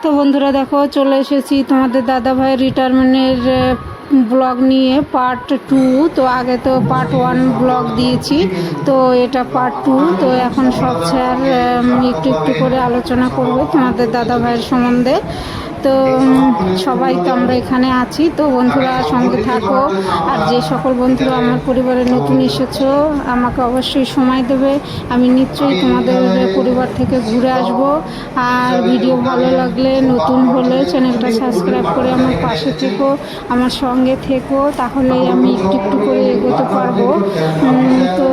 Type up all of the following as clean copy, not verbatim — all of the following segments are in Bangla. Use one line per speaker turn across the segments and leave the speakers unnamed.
তো বন্ধুরা দেখো চলে এসেছি তোমাদের দাদা ভাইয়ের রিটায়ারমেন্টের ব্লগ নিয়ে পার্ট 2। তো আগে তো পার্ট 1 ব্লগ দিয়েছি, তো এটা পার্ট 2। তো এখন সব স্যার একটু একটু করে আলোচনা করবে তোমাদের দাদা ভাইয়ের সম্বন্ধে। তো সবাই তো আমরা এখানে আছি, তো বন্ধুরা সঙ্গে থাকো। আর যে সকল বন্ধুরা আমার পরিবারে নতুন এসেছো আমাকে অবশ্যই সময় দেবে, আমি নিশ্চয়ই তোমাদের পরিবার থেকে ঘুরে আসব। আর ভিডিও ভালো লাগলে নতুন হলে চ্যানেলটা সাবস্ক্রাইব করে আমার পাশে থেকো, আমার সঙ্গে থেকো, তাহলেই আমি একটু একটু করে এগোতে পারবো। তো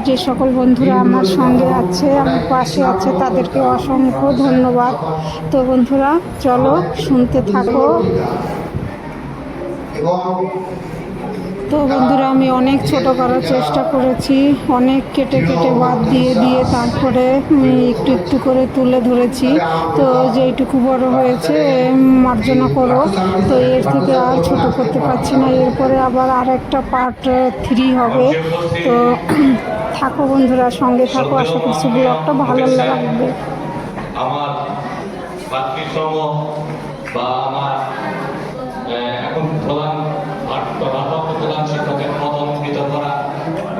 যে সকল বন্ধুরা আমার সঙ্গে আছে, আমার পাশে আছে, তাদেরকে অসংখ্য ধন্যবাদ। তো বন্ধুরা চলো শুনতে থাকো। তো বন্ধুরা আমি অনেক ছোট করার চেষ্টা করেছি, অনেক কেটে কেটে বাদ দিয়ে দিয়ে তারপরে একটু একটু করে তুলে ধরেছি। তো যেইটুকু বড় হয়েছে মার্জনা করো। তো এর থেকে আর ছোট করতে পারছি না, এরপরে আবার আর একটা পার্ট 3 হবে। তো থাকো বন্ধুরা, সঙ্গে থাকো, আশা করছি ব্লগটা ভালো লাগবে।
আমার ভাতৃসম বা আমার এখন প্রধান প্রধান শিক্ষকের পদোন্নতি করা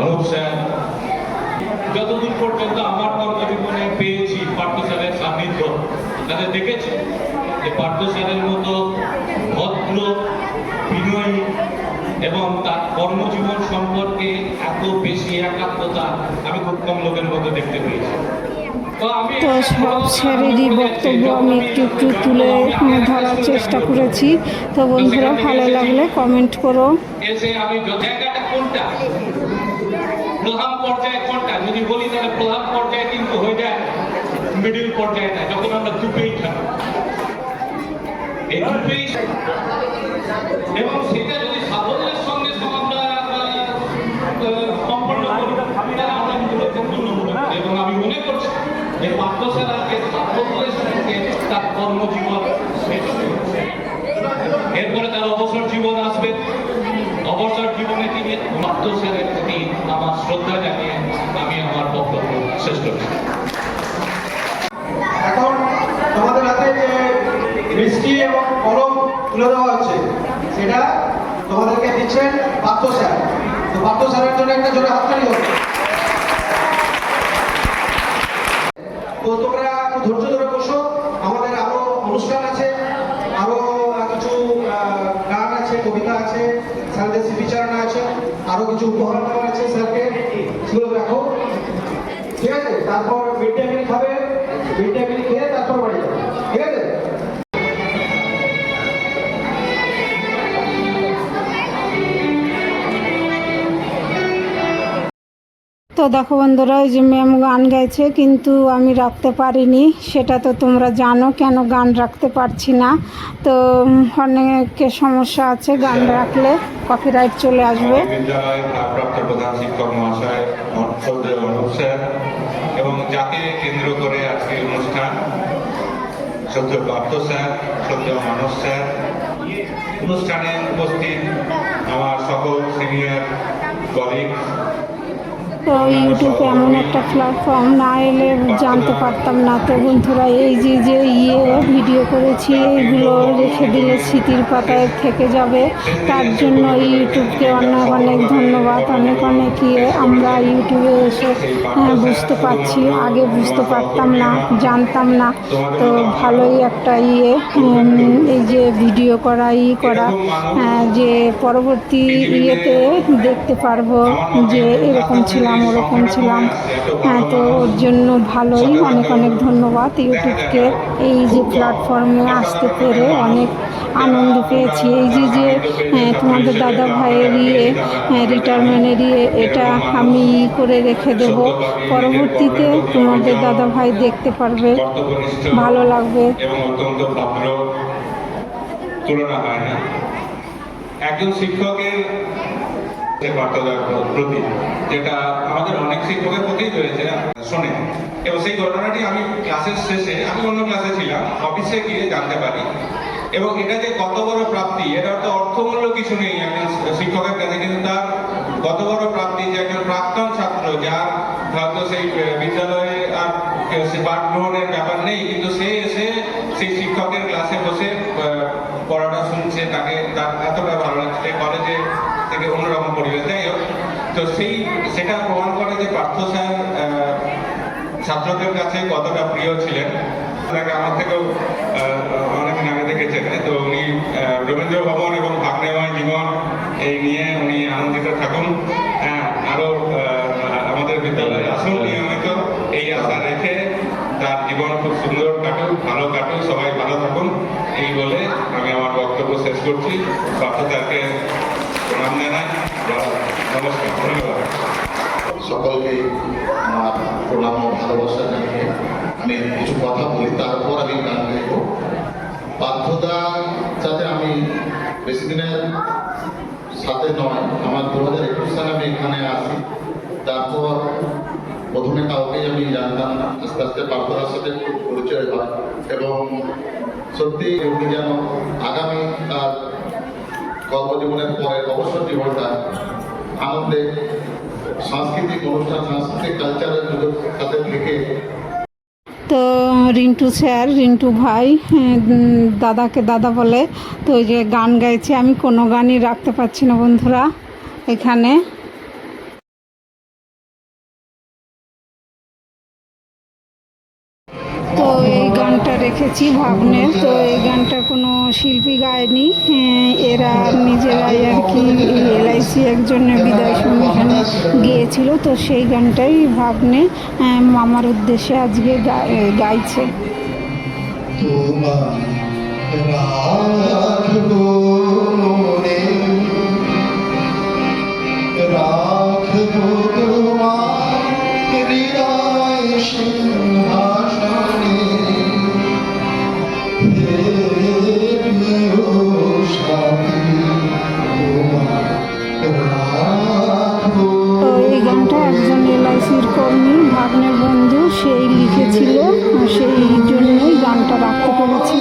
অনুপ স্যার, যতদূর পর্যন্ত আমার কর্মজীবনে পেয়েছি পার্থ স্যারের সান্নিধ্য, তাদের দেখেছি যে পার্থ স্যারের মতো ভদ্র, বিনয়ী এবং তার কর্মজীবন সম্পর্কে এত বেশি একাত্মতা আমি খুব কম লোকের মধ্যে দেখতে পেয়েছি।
তো সব স্যারেরই বক্তব্য আমি একটু একটু তুলে ধরার চেষ্টা করেছি। তো বন্ধুরা ভালো লাগলে কমেন্ট করো।
এসে আমি জায়গাটা কোনটা, প্রধান পর্যায়ে কোনটা যদি বলি তাহলে প্রধান পর্যায়ে কিন্তু হয়ে যায় মিডিল পর্যায়ে না, যখন আমরা দুপেই থাকি এই দুপেই, এবং সেটা যদি সাফল্যের সঙ্গে আমরা সম্পন্ন করি তাহলে আমরা কিন্তু লক্ষ্যপূর্ণ। এবং আমি মনে করছি যে পার্থ স্যার আজকে সাফল্যের সঙ্গে তার কর্মজীবন শেষ হয়েছে, এরপরে তার অবসর জীবন আসবে। অবসর জীবনে তিনি পার্থ স্যারের প্রতি আমার শ্রদ্ধা জানিয়ে আমি আমার বক্তব্য শেষ করছি।
এখন তোমাদের হাতে যে মিষ্টি এবং কলম তুলে দেওয়া হচ্ছে সেটা তোমাদেরকে দিচ্ছেন পার্থ স্যার। তো পার্থ স্যারের জন্য একটা জোরে হাততালি হোক। তো তোমরা একটু ধৈর্য ধরে বসো, আমাদের আরো অনুষ্ঠান আছে, আরো কিছু গান আছে, কবিতা আছে, স্যারদের স্মৃতিচারণা আছে, আরো কিছু উপহার দেওয়া আছে স্যারকে, সেগুলো দেখো, ঠিক আছে? তারপর মিড ডে মিল খাবে, মিড ডে মিল খেয়ে তারপর বাড়ি যাবে, ঠিক আছে?
তো দেখো বন্ধুরা ওই যে ম্যাম গান গাইছে, কিন্তু আমি রাখতে পারিনি, সেটা তো তোমরা জানো কেন গান রাখতে পারছি না। তো অনেকের সমস্যা আছে, গান রাখলে কপিরাইট চলে আসবে।
বিদ্যালয়ের ভারপ্রাপ্ত প্রধান শিক্ষক মহাশয় শ্রদ্ধেয় অনুপ স্যার এবং যাকে কেন্দ্র করে আজকের অনুষ্ঠান, শ্রদ্ধেয় পার্থ স্যার, শ্রদ্ধেয় মানস স্যার, অনুষ্ঠানে উপস্থিত আমার সকল সিনিয়র কলিগ।
তো ইউটিউবে এমন একটা প্ল্যাটফর্ম না এলে জানতে পারতাম না। তো বন্ধুরা এই যে ভিডিও করেছি এইগুলো রেখে দিলে স্মৃতির পাতায় থেকে যাবে, তার জন্য ইউটিউবকে অনেক অনেক ধন্যবাদ। অনেক অনেক আমরা ইউটিউবে এসে বুঝতে পারছি, আগে বুঝতে পারতাম না, জানতাম না। তো ভালোই একটা এই যে ভিডিও করা যে পরবর্তী ইয়েতে দেখতে পারবো যে এরকম ছিলাম ওরকম ছিলাম। তো ওর জন্য ভালোই অনেক অনেক ধন্যবাদ ইউটিউবকে, এই যে প্ল্যাটফর্মে আসতে পেরে অনেক আনন্দ পেয়েছি। এই যে তোমাদের দাদা ভাইয়ের রিটায়ারমেন্টের এটা আমি করে রেখে দেব, পরবর্তীতে তোমাদের দাদা ভাই দেখতে পারবে, ভালো লাগবে।
এবং অত্যন্ত ভদ্র, তুলনা হয় না একজন শিক্ষকের বার্তাদার প্রতি, যেটা আমাদের অনেক শিক্ষকের প্রতি রয়েছে শোনে। এবং সেই ঘটনাটি আমি ক্লাসের শেষে, আমি অন্য ক্লাসে ছিলাম, অফিসে গিয়ে জানতে পারি। এবং এটা যে কত বড় প্রাপ্তি, এটা তো অর্থমূল্য কিছু নেই একজন শিক্ষকের কাছে, কিন্তু তার কত বড় প্রাপ্তি যে একজন প্রাক্তন ছাত্র, যার হয়তো সেই বিদ্যালয়ে আর পাঠ গ্রহণের ব্যাপার নেই, কিন্তু সে এসে সেই শিক্ষকের ক্লাসে বসে পড়াটা শুনছে, তাকে তার এতটা ভালো লাগছে, কলেজে থেকে অন্যরকম পরিবেশ। যাই হোক, তো সেটা প্রমাণ করে যে পার্থ স্যার ছাত্রদের কাছে কতটা প্রিয় ছিলেন। তাকে আমার থেকেও অনেকদিন আগে থেকে চেনে। তো উনি রবীন্দ্র ভবন এবং ভাগ্নেময় জীবন এই নিয়ে উনি আনন্দিত থাকুন। হ্যাঁ, আরো আমাদের বিদ্যালয়ে আসুন নিয়মিত, এই আশা রেখে তার জীবন খুব সুন্দর কাটুক, ভালো কাটুক, সবাই ভালো থাকুন, এই বলে আমি আমার বক্তব্য শেষ করছি। পার্থ স্যারকে প্রণাম জানাই। নমস্কার, ধন্যবাদ।
সকলকে আমার প্রণাম ও ভালোবাসা জানিয়ে আমি কিছু কথা বলি, তারপর আমি গান গাইব। পার্থদা যাতে আমি বেশি দিনের সাথে নয়, আমার 2021 সালে আমি এখানে আসি। তারপর প্রথমে কাউকেই আমি জানতাম না, আস্তে আস্তে পার্থদার সাথে খুব পরিচয় হয় এবং সত্যি উনি যেন আগামী তার কর্মজীবনের পরে অবসর জীবনটা আনন্দে সাংস্কৃতিক অনুষ্ঠান, সাংস্কৃতিক কালচারের সাথে থেকে।
তো রিন্টু স্যার, রিন্টু ভাই, দাদাকে দাদা বলে, তো ওই যে গান গাইছে, আমি কোনো গানই রাখতে পারছি না বন্ধুরা এখানে। তো এই গানটা রেখেছি ভাবনের। তো এই গানটা কোনো শিল্পী গায়নি, এরা নিজেরাই আর কি LIC একজনের বিদায় অনুষ্ঠানে গিয়েছিল। তো সেই গানটাই ভাবনে আমার উদ্দেশ্যে আজকে গাইছে। তো এই গানটা একজন LICর কর্মী, ভাগ্নের বন্ধু, সেই লিখেছিল, সেই জন্যই গানটা রাখতে পেরেছি।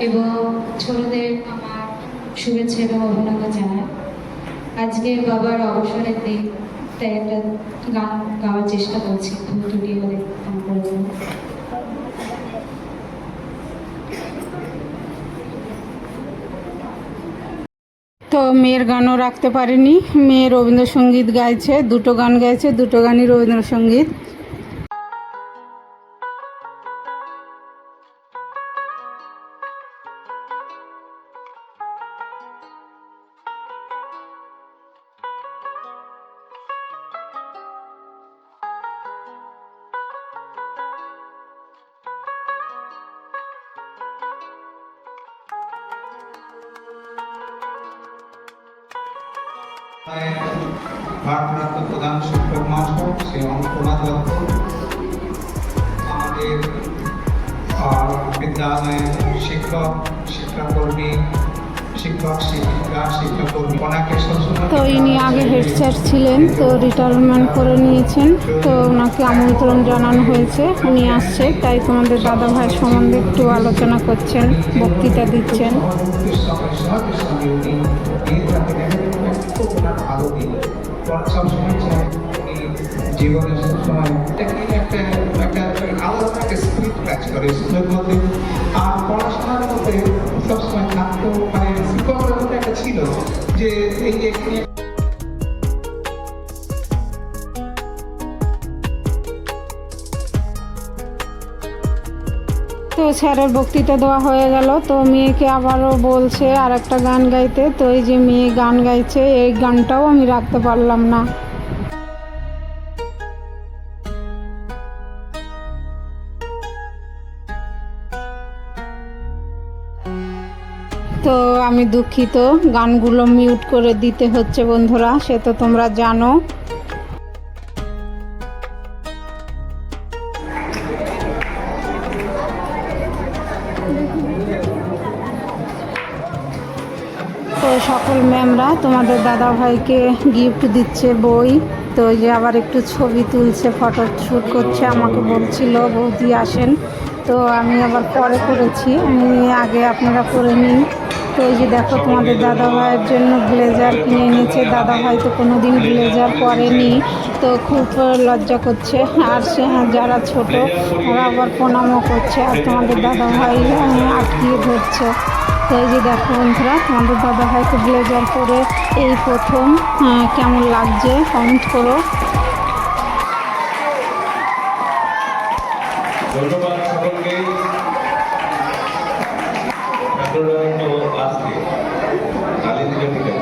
এবং ছোটদের আমার শুভেচ্ছা এবং অভিনন্দন জানাই। আজকে বাবার অবসরের দিন, তাই একটা গান গাওয়ার চেষ্টা করছি, ভুল ত্রুটি হলে আমি বলবো।
তো মেয়ের গানও রাখতে পারিনি, মেয়ে রবীন্দ্রসঙ্গীত গাইছে, দুটো গান গাইছে, দুটো গানই রবীন্দ্রসঙ্গীত।
ভারপ্রাপ্ত প্রধান শিক্ষক মহাশয় শ্রী অঙ্কনা দত্ত, আমাদের বিদ্যালয়ের শিক্ষক শিক্ষাকর্মী শিক্ষাকর্মী ওনাকে সবসময়
তো ইনি আগে হেড স্যার ছিলেন, তো রিটায়ারমেন্ট করে নিয়েছেন, তো ওনাকে আমন্ত্রণ জানানো হয়েছে, উনি আসছে, তাই তোমাদের দাদা ভাই সম্বন্ধে একটু আলোচনা করছেন, বক্তৃতা দিচ্ছেন।
জীবনের সবসময় একটা আলাদা একটা স্পিরিট কাজ করে স্কুলের মধ্যে, আর পড়াশোনার মধ্যে সবসময় থাকতো, মানে শিক্ষকদের মধ্যে একটা ছিল যে এই যে
তো স্যারের বক্তৃতা দেওয়া হয়ে গেল, তো মেয়েকে আবারও বলছে আর একটা গান গাইতে, তো এই যে মেয়ে গান গাইছে, এই গানটাও আমি রাখতে পারলাম না। তো আমি দুঃখিত, গানগুলো মিউট করে দিতে হচ্ছে বন্ধুরা, সে তো তোমরা জানো। তো সকল ম্যামরা তোমাদের দাদা ভাইকে গিফট দিচ্ছে বই, তো ওই যে আবার একটু ছবি তুলছে, ফটো শ্যুট করছে, আমাকে বলছিল বৌদি আসেন, তো আমি আবার পরে করেছি, আমি আগে আপনারা করে নিন। তো এই যে দেখো তোমাদের দাদা ভাইয়ের জন্য ব্লেজার কিনে এনেছে, দাদা ভাই তো কোনো দিন ব্লেজার পরেনি, তো খুব লজ্জা করছে, আর সে যারা ছোট ওরা আবার প্রণামও করছে, আর তোমাদের দাদা ভাই আটকিয়ে ধরছে। তো এই যে দেখো বন্ধুরা, তোমাদের দাদা ভাইকে ব্লেজার পরে এই প্রথম, কেমন লাগছে কমেন্ট করো।
ধন্যবাদ সকলকে। আপনারা একটু আসতে কালী দিকে দিকে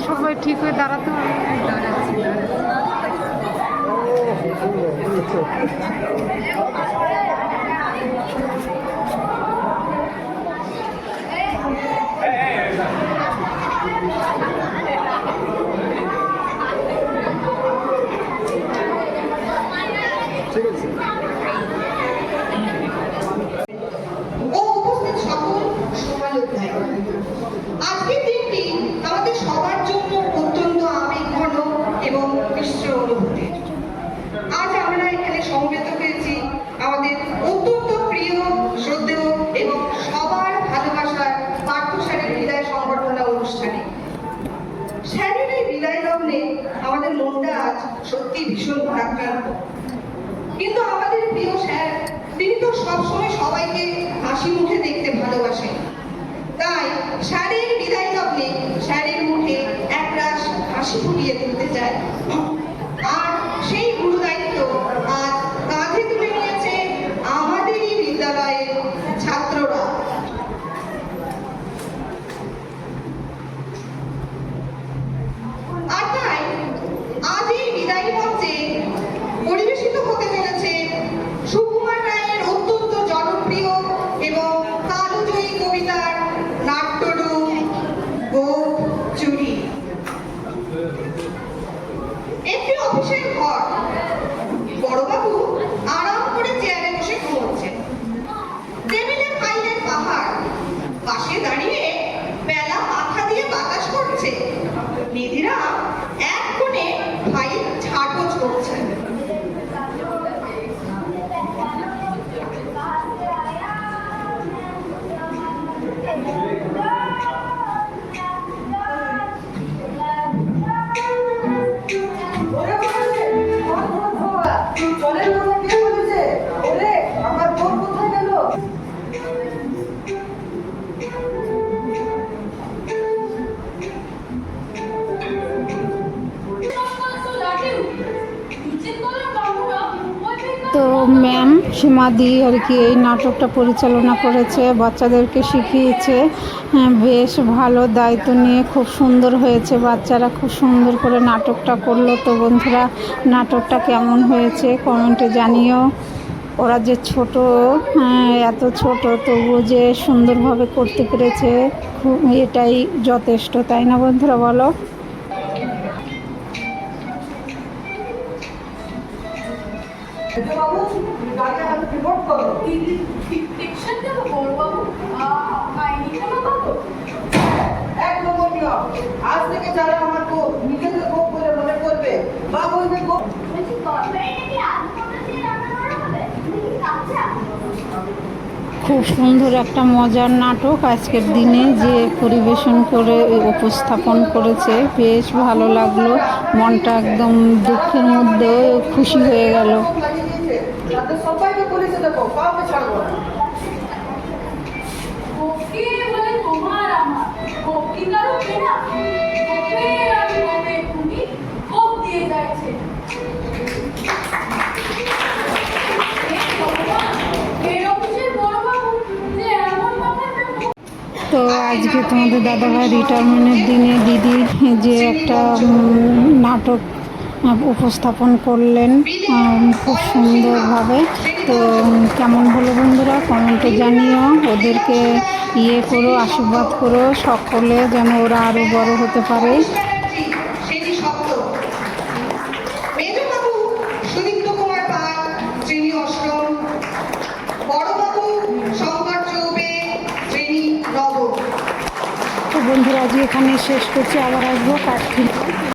সবাই ঠিক হয়ে দাঁড়াতে হবে।
ও উপস্থিত সকল সমালোচনায় আজকের দিনটি আমাদের সবার জন্য অত্যন্ত আবেগঘন এবং মিশ্র অনুভূতির। আজ আমরা এখানে সমবেত হয়েছি আমাদের অত্যন্ত প্রিয়, শ্রদ্ধেয় এবং সবার ভালোবাসার পার্থ স্যারের বিদায় সংবর্ধনা অনুষ্ঠানে। স্যারের এই বিদায় লগ্নে আমাদের মনটা আজ সত্যি ভীষণ ভারাক্রান্ত, কিন্তু আমাদের প্রিয় স্যার, তিনি তো সবসময় সবাইকে হাসি মুখে দেখতে ভালোবাসেন, তাই স্যারের বিদায় লগ্নে স্যারের মুখে একরাশ হাসি ফুটিয়ে তুলতে চায়। আর সেই গুরুদায়িত্ব আজ কাঁধে তুলে নিয়েছে আমাদেরই বিদ্যালয়ের ছাত্ররা। আর তাই আজ এই বিদায়ী মঞ্চে পরিবেশিত হতে চলেছে সুকুমার রায়ের অত্যন্ত জনপ্রিয় এবং কালজয়ী কবিতার নাট্যরূপ গোপ চুরি। একটি অফিসের ঘর, বড়বাবু আরাম করে চেয়ারে বসে ঘুমোচ্ছেন, টেবিলে ফাইলের পাহাড়, পাশে দাঁড়িয়ে বেলা মাথা দিয়ে বাতাস করছে, নিধিরা এক কোণে ফাইল ঝাড়পোছ করছেন।
তো ম্যাম সীমাদি আর কি এই নাটকটা পরিচালনা করেছে, বাচ্চাদেরকে শিখিয়েছে, বেশ ভালো দায়িত্ব নিয়ে, খুব সুন্দর হয়েছে, বাচ্চারা খুব সুন্দর করে নাটকটা করলো। তো বন্ধুরা, নাটকটা কেমন হয়েছে কমেন্টে জানিও। ওরা যে ছোট, এত ছোট তবুও যে সুন্দরভাবে করতে পেরেছে, খুব এটাই যথেষ্ট, তাই না বন্ধুরা বলো?
বাবু গাড়ি হাতে রিপোর্ট করো
টেকশন দেব বড় বাবু আইনি কোনো বাবু
এক নম্বর নিয়ম আজ থেকে যারা আমার গো নিজেদের গো বলে মনে করবে বা বলবে গো
বলছি তরকারি নাকি আলু পটল দিয়ে রান্না করা হবে তুমি কি কাঁচা
খুব সুন্দর একটা মজার নাটক আজকের দিনে যে পরিবেশন করে উপস্থাপন করেছে, বেশ ভালো লাগলো, মনটা একদম দুঃখের মধ্যে খুশি হয়ে গেল।
লাগিয়ে দিয়েছে তাদের সবাইকে পুলিশে দেবো কাউকে ছাড়বো না
ওকে বলে তোমার আমার কি কারো কেনা ওকে আমি বলে তুমি কোপ দিয়ে যাচ্ছে এরকম যে বড় বাবু যে এমন মাথাটা
তো আজকে তোমাদের দাদাভাই রিটায়ারমেন্টের দিনে দিদি যে একটা নাটক উপস্থাপন করলেন খুব সুন্দরভাবে। তো কেমন হলো বন্ধুরা কমেন্টে জানিও, ওদেরকে করো, আশীর্বাদ করো, সকলে যেন ওরা আরও বড় হতে পারে।
সেটি সত্য। মেজবাবু সুদীপ্ত কুমার পাল, শ্রেণী অষ্টম, বড়বাবু শঙ্কর চৌবে, শ্রেণী নবম।
তো বন্ধুরা আজকে এখানে শেষ করছি, আবার আসবো কাঠ